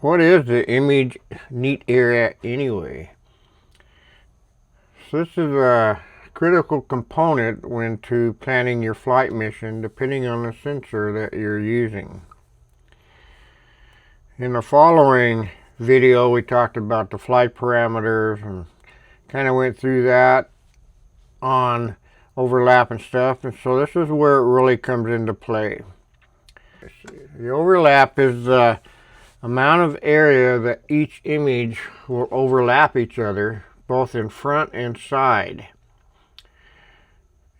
What is the image neat area anyway? So this is a critical component when planning your flight mission, depending on the sensor that you're using. In the following video, we talked about the flight parameters and kind of went through that on overlap and stuff. And so this is where it really comes into play. The overlap is the amount of area that each image will overlap each other, both in front and side.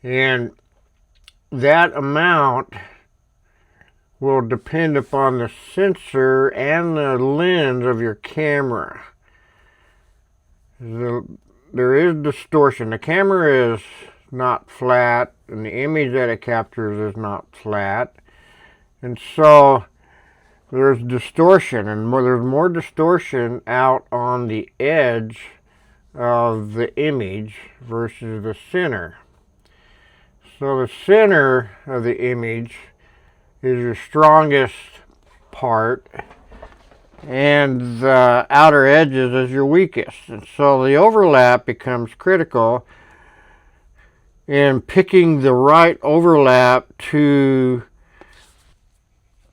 And that amount will depend upon the sensor and the lens of your camera. There is distortion. The camera is not flat, and the image that it captures is not flat. And so there's distortion, and there's more distortion out on the edge of the image versus the center. So the center of the image is your strongest part, and the outer edges is your weakest. And so the overlap becomes critical in picking the right overlap to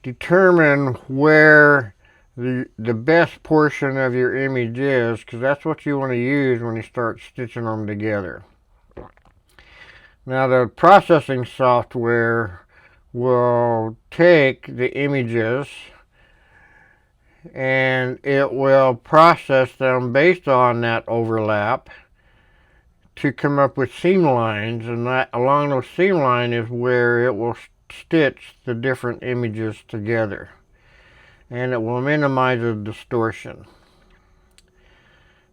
determine where the best portion of your image is, because that's what you want to use when you start stitching them together. Now, the processing software will take the images and it will process them based on that overlap to come up with seam lines, and that along those seam lines is where it will stitch the different images together, and it will minimize the distortion.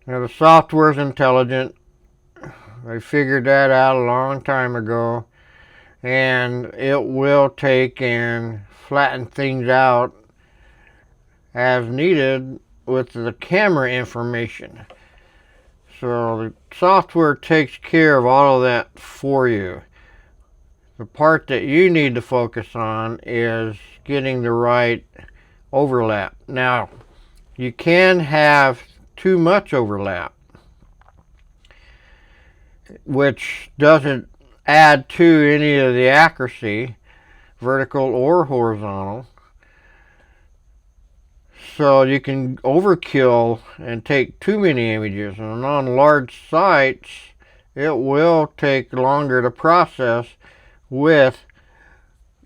Now, the software is intelligent. They figured that out a long time ago, and it will take and flatten things out as needed with the camera information. So the software takes care of all of that for you. The part that you need to focus on is getting the right overlap. Now, you can have too much overlap, which doesn't add to any of the accuracy, vertical or horizontal. So you can overkill and take too many images, and on large sites it will take longer to process with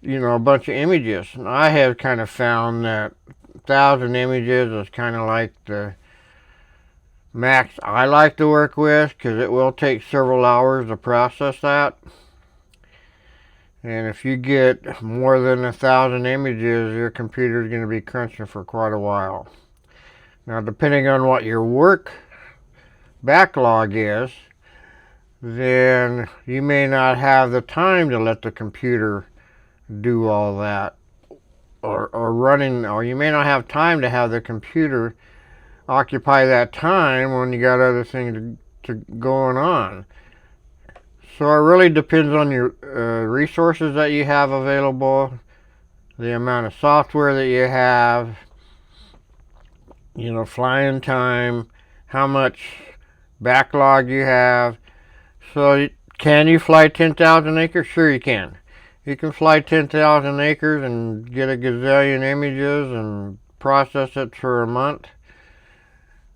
a bunch of images. And I have kind of found that 1,000 images is kind of like the max I like to work with, because it will take several hours to process that. And if you get more than 1,000 images, your computer is going to be crunching for quite a while. Now, depending on what your work backlog is, then you may not have the time to let the computer do all that, or you may not have time to have the computer occupy that time when you got other things going on. So it really depends on your resources that you have available, the amount of software that you have, flying time, how much backlog you have. So can you fly 10,000 acres? Sure you can. You can fly 10,000 acres and get a gazillion images and process it for a month.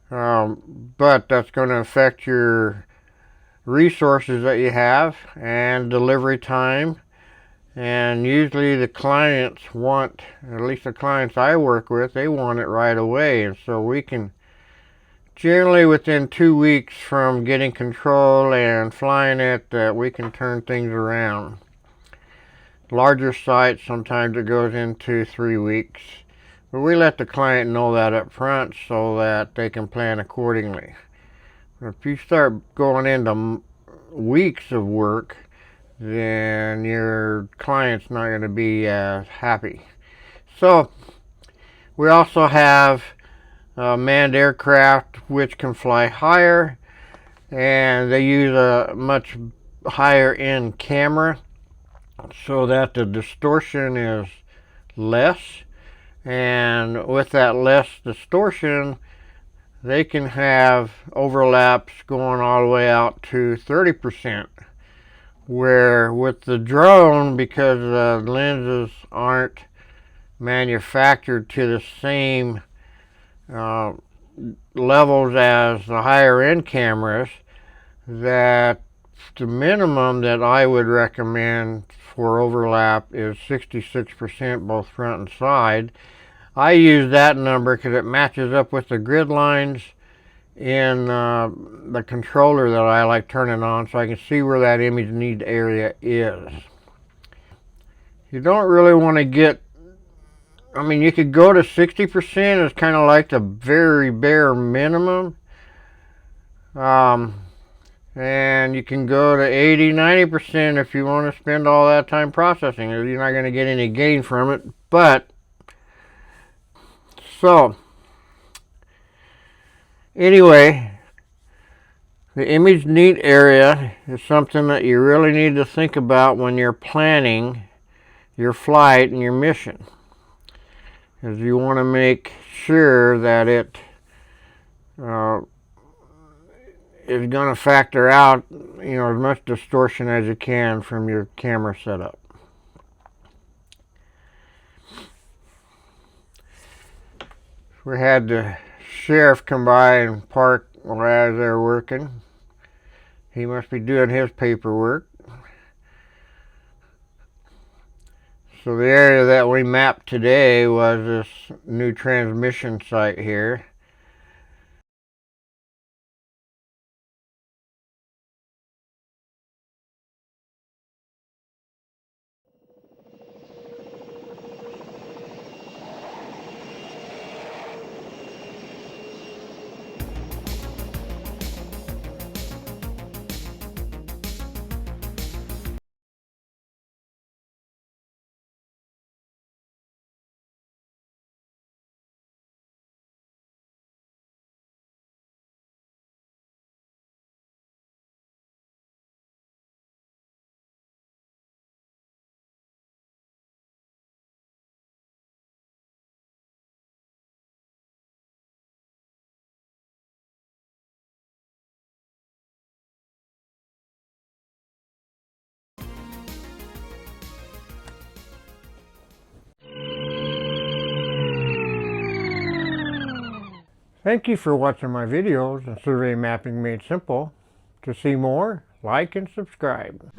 But that's going to affect your resources that you have and delivery time. And usually the clients want, at least the clients I work with, they want it right away. And so we can generally within 2 weeks from getting control and flying it, that we can turn things around. Larger sites, sometimes it goes into 3 weeks, but we let the client know that up front so that they can plan accordingly. If you start going into weeks of work, then your client's not going to be as happy. So we also have manned aircraft which can fly higher, and they use a much higher end camera so that the distortion is less, And with that less distortion, they can have overlaps going all the way out to 30%. Where with the drone, because the lenses aren't manufactured to the same levels as the higher end cameras, that the minimum that I would recommend for overlap is 66% both front and side. I use that number because it matches up with the grid lines in the controller that I like turning on, so I can see where that image need area is. You don't really want to get, I mean, you could go to 60%. It's kind of like the very bare minimum. And you can go to 80-90% if you want to spend all that time processing. You're not going to get any gain from it. But so anyway, the image neat area is something that you really need to think about when you're planning your flight and your mission. Is you want to make sure that it is going to factor out, as much distortion as you can from your camera setup. We had the sheriff come by and park as they're working. He must be doing his paperwork. So the area that we mapped today was this new transmission site here. Thank you for watching my videos on survey mapping made simple. To see more, like and subscribe.